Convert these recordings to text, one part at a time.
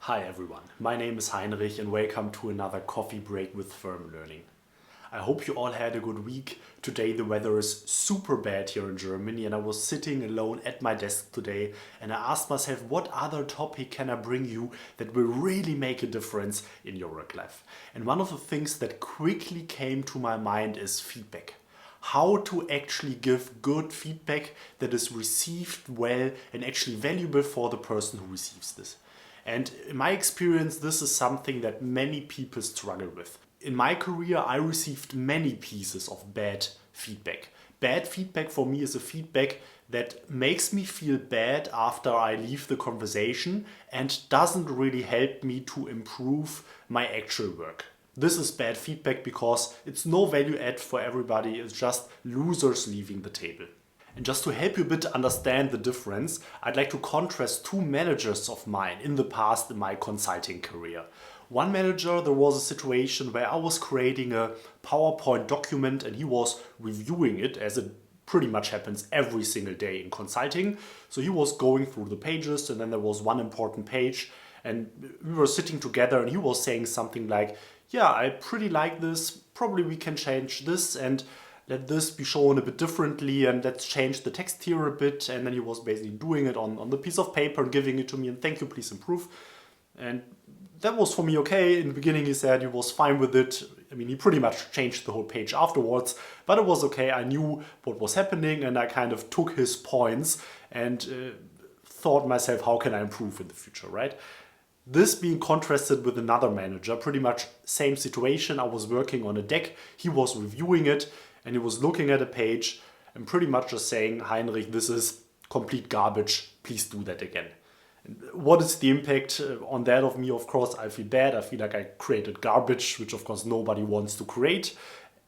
Hi everyone, my name is Heinrich and welcome to another coffee break with Firm Learning. I hope you all had a good week. Today the weather is super bad here in Germany and I was sitting alone at my desk today and I asked myself, what other topic can I bring you that will really make a difference in your work life? And one of the things that quickly came to my mind is feedback. How to actually give good feedback that is received well and actually valuable for the person who receives this. And in my experience, this is something that many people struggle with. In my career, I received many pieces of bad feedback. Bad feedback for me is a feedback that makes me feel bad after I leave the conversation and doesn't really help me to improve my actual work. This is bad feedback because it's no value add for everybody, it's just losers leaving the table. And just to help you a bit understand the difference, I'd like to contrast two managers of mine in the past in my consulting career. One manager, there was a situation where I was creating a PowerPoint document and he was reviewing it, as it pretty much happens every single day in consulting. So he was going through the pages and then there was one important page and we were sitting together and he was saying something like, yeah, I pretty like this, probably we can change this and let this be shown a bit differently and let's change the text here a bit. And then he was basically doing it on the piece of paper and giving it to me and thank you, please improve. And that was for me okay. In the beginning he said he was fine with it. I mean, he pretty much changed the whole page afterwards, but it was okay. I knew what was happening and I kind of took his points and thought myself, how can I improve in the future, right? This being contrasted with another manager, pretty much same situation. I was working on a deck, he was reviewing it, and he was looking at a page and pretty much just saying, Heinrich, this is complete garbage, please do that again. And what is the impact on that of me? Of course, I feel bad. I feel like I created garbage, which of course nobody wants to create.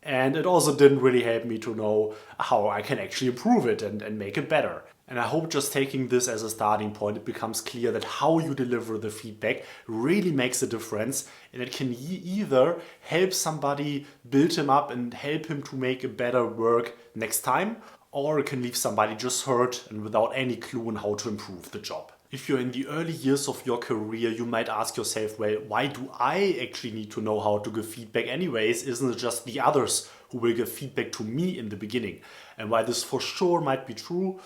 And it also didn't really help me to know how I can actually improve it and make it better. And I hope just taking this as a starting point, it becomes clear that how you deliver the feedback really makes a difference. And it can either help somebody build him up and help him to make a better work next time, or it can leave somebody just hurt and without any clue on how to improve the job. If you're in the early years of your career, you might ask yourself, well, why do I actually need to know how to give feedback anyways? Isn't it just the others who will give feedback to me in the beginning? And while this for sure might be true,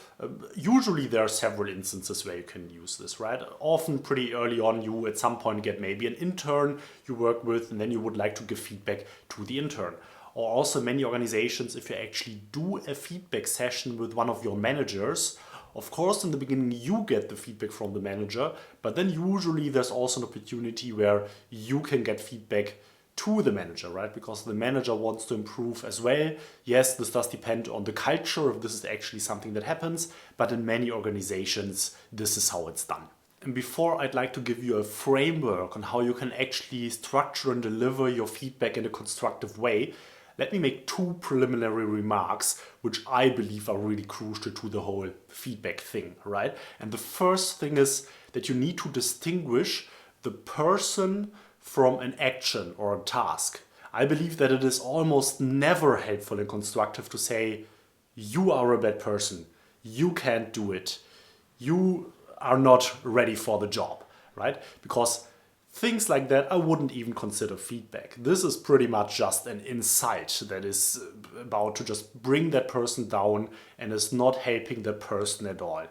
usually there are several instances where you can use this, right? Often pretty early on, you at some point get maybe an intern you work with, and then you would like to give feedback to the intern. Or also many organizations, if you actually do a feedback session with one of your managers, of course, in the beginning, you get the feedback from the manager, but then usually there's also an opportunity where you can get feedback to the manager, right? Because the manager wants to improve as well. Yes, this does depend on the culture, if this is actually something that happens, but in many organizations, this is how it's done. And before, I'd like to give you a framework on how you can actually structure and deliver your feedback in a constructive way. Let me make two preliminary remarks, which I believe are really crucial to the whole feedback thing, right? And the first thing is that you need to distinguish the person from an action or a task. I believe that it is almost never helpful and constructive to say, you are a bad person, you can't do it, you are not ready for the job, right? Because things like that I wouldn't even consider feedback. This is pretty much just an insight that is about to just bring that person down and is not helping that person at all.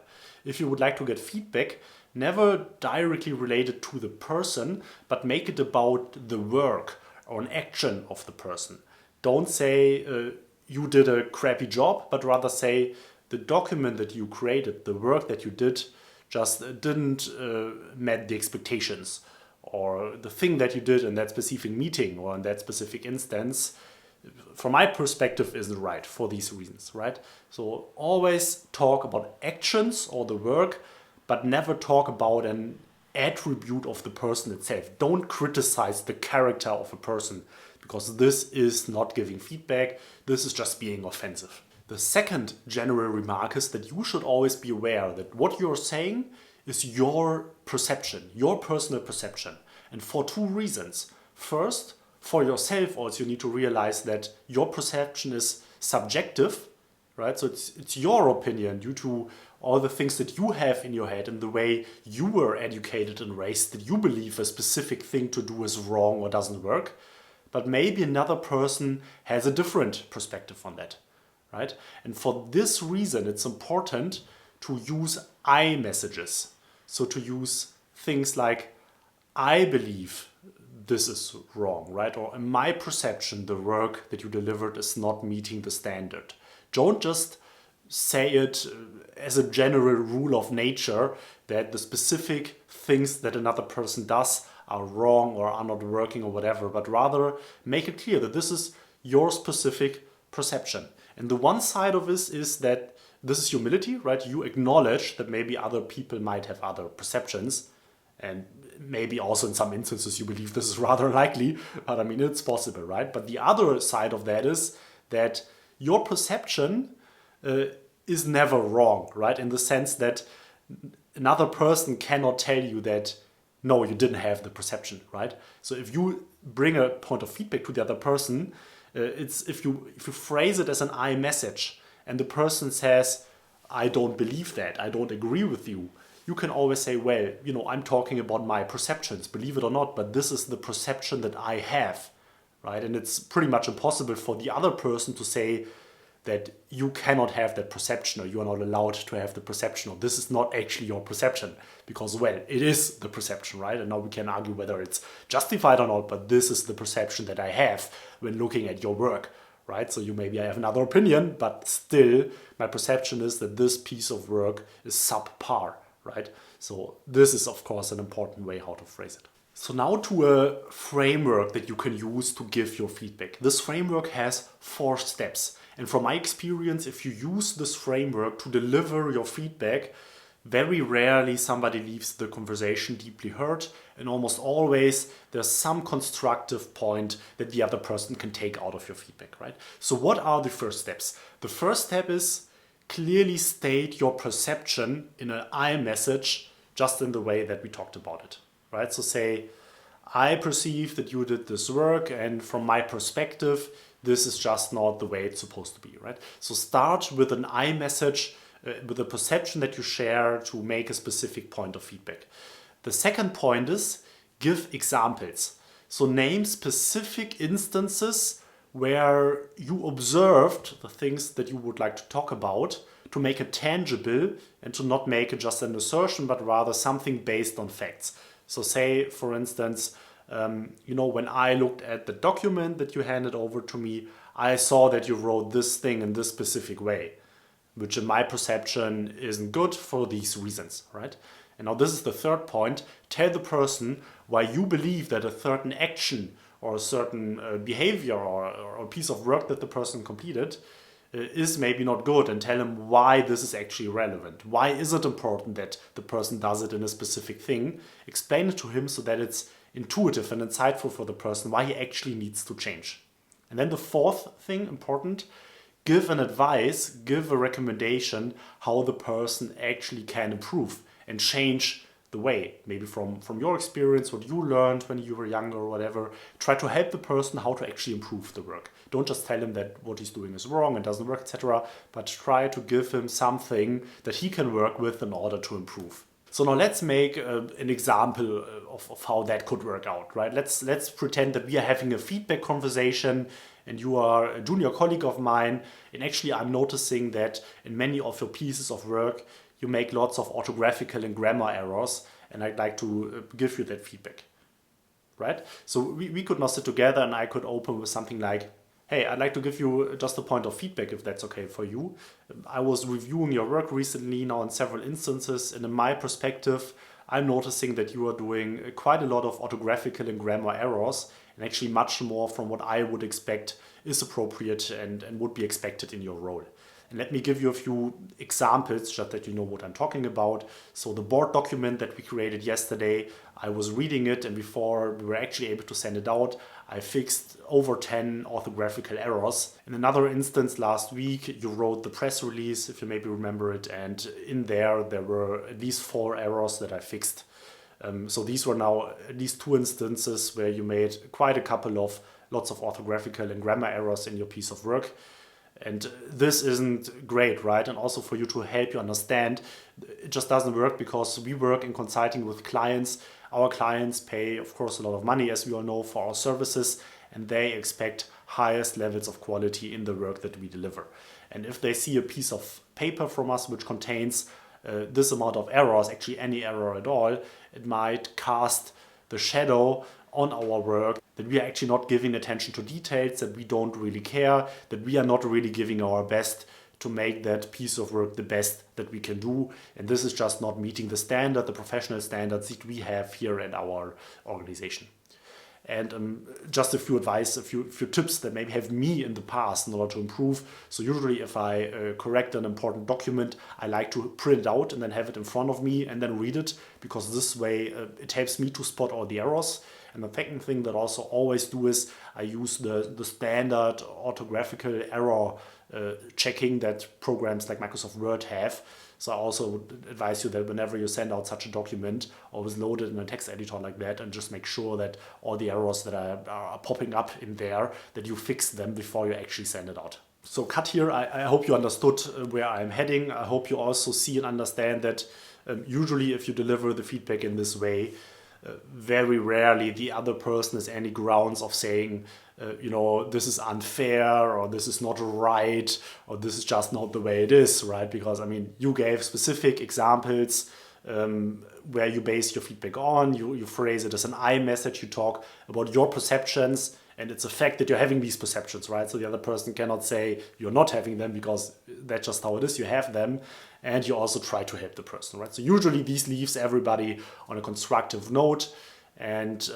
If you would like to get feedback, never directly related to the person, but make it about the work or an action of the person. Don't say you did a crappy job, but rather say the document that you created, the work that you did, just didn't met the expectations. Or the thing that you did in that specific meeting or in that specific instance, from my perspective, isn't right for these reasons, right? So always talk about actions or the work, but never talk about an attribute of the person itself. Don't criticize the character of a person, because this is not giving feedback. This is just being offensive. The second general remark is that you should always be aware that what you're saying is your perception, your personal perception. And for two reasons. First, for yourself also you need to realize that your perception is subjective, right? So it's your opinion due to all the things that you have in your head and the way you were educated and raised, that you believe a specific thing to do is wrong or doesn't work. But maybe another person has a different perspective on that, right? And for this reason, it's important to use I messages. So to use things like, I believe this is wrong, right? Or in my perception, the work that you delivered is not meeting the standard. Don't just say it as a general rule of nature that the specific things that another person does are wrong or are not working or whatever, but rather make it clear that this is your specific perception. And the one side of this is that this is humility, right? You acknowledge that maybe other people might have other perceptions, and maybe also in some instances you believe this is rather unlikely, but I mean, it's possible, right? But the other side of that is that your perception is never wrong, right? In the sense that another person cannot tell you that, no, you didn't have the perception, right? So if you bring a point of feedback to the other person, it's if you phrase it as an I message and the person says, I don't believe that, I don't agree with you, you can always say, well, I'm talking about my perceptions, believe it or not, but this is the perception that I have, right? And it's pretty much impossible for the other person to say that you cannot have that perception, or you are not allowed to have the perception, or this is not actually your perception, because, well, it is the perception, right? And now we can argue whether it's justified or not, but this is the perception that I have when looking at your work, right? So maybe I have another opinion, but still my perception is that this piece of work is subpar, right? So this is, of course, an important way how to phrase it. So now to a framework that you can use to give your feedback. This framework has 4 steps. And from my experience, if you use this framework to deliver your feedback, very rarely somebody leaves the conversation deeply hurt, and almost always there's some constructive point that the other person can take out of your feedback, right? So what are the first steps? The first step is clearly state your perception in an I message, just in the way that we talked about it, right? So say, I perceive that you did this work, and from my perspective, this is just not the way it's supposed to be, right? So start with an I message, with a perception that you share to make a specific point of feedback. The second point is give examples. So name specific instances where you observed the things that you would like to talk about, to make it tangible and to not make it just an assertion, but rather something based on facts. So say, for instance, when I looked at the document that you handed over to me, I saw that you wrote this thing in this specific way, which in my perception isn't good for these reasons, right? And now this is the third point. Tell the person why you believe that a certain action or a certain behavior or a piece of work that the person completed is maybe not good, and tell him why this is actually relevant. Why is it important that the person does it in a specific thing? Explain it to him so that it's intuitive and insightful for the person why he actually needs to change. And then the fourth thing, important, give an advice, give a recommendation how the person actually can improve and change the way. Maybe from your experience, what you learned when you were younger or whatever. Try to help the person how to actually improve the work. Don't just tell him that what he's doing is wrong and doesn't work, etc. But try to give him something that he can work with in order to improve. So now let's make an example of how that could work out, right? Let's pretend that we are having a feedback conversation and you are a junior colleague of mine, and actually I'm noticing that in many of your pieces of work you make lots of orthographical and grammar errors, and I'd like to give you that feedback, right? So we could now sit together and I could open with something like, hey, I'd like to give you just a point of feedback if that's okay for you. I was reviewing your work recently now in several instances, and in my perspective, I'm noticing that you are doing quite a lot of orthographical and grammar errors, and actually much more from what I would expect is appropriate and would be expected in your role. And let me give you a few examples just that you know what I'm talking about. So the board document that we created yesterday, I was reading it, and before we were actually able to send it out, I fixed over 10 orthographical errors. In another instance last week, you wrote the press release, if you maybe remember it, and in there were at least 4 errors that I fixed. So these were now at least 2 instances where you made quite a couple of lots of orthographical and grammar errors in your piece of work. And this isn't great, right? And also for you to help you understand, it just doesn't work because we work in consulting with clients. Our clients pay, of course, a lot of money, as we all know, for our services, and they expect highest levels of quality in the work that we deliver. And if they see a piece of paper from us which contains this amount of errors, actually any error at all, it might cast the shadow on our work, that we are actually not giving attention to details, that we don't really care, that we are not really giving our best to make that piece of work the best that we can do. And this is just not meeting the standard, the professional standards that we have here at our organization. And just a few advice, a few tips that maybe have me in the past in order to improve. So usually if I correct an important document, I like to print it out and then have it in front of me and then read it, because this way it helps me to spot all the errors. And the second thing that I also always do is I use the standard orthographical error checking that programs like Microsoft Word have. So I also would advise you that whenever you send out such a document, always load it in a text editor like that and just make sure that all the errors that are popping up in there, that you fix them before you actually send it out. So cut here, I hope you understood where I'm heading. I hope you also see and understand that usually if you deliver the feedback in this way, very rarely the other person has any grounds of saying, this is unfair, or this is not right, or this is just not the way it is, right? Because, I mean, you gave specific examples where you base your feedback on, you phrase it as an I message, you talk about your perceptions, and it's a fact that you're having these perceptions, right? So the other person cannot say you're not having them, because that's just how it is, you have them, and you also try to help the person, right? So usually this leaves everybody on a constructive note, and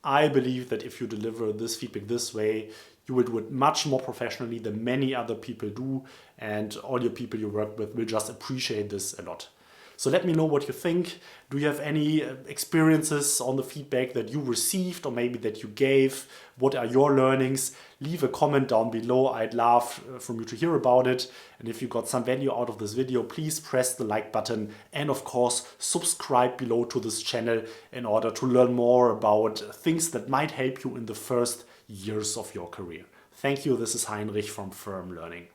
I believe that if you deliver this feedback this way, you will do it much more professionally than many other people do, and all your people you work with will just appreciate this a lot. So let me know what you think. Do you have any experiences on the feedback that you received or maybe that you gave? What are your learnings? Leave a comment down below. I'd love from you to hear about it. And if you got some value out of this video, please press the like button and of course subscribe below to this channel in order to learn more about things that might help you in the first years of your career. Thank you. This is Heinrich from Firm Learning.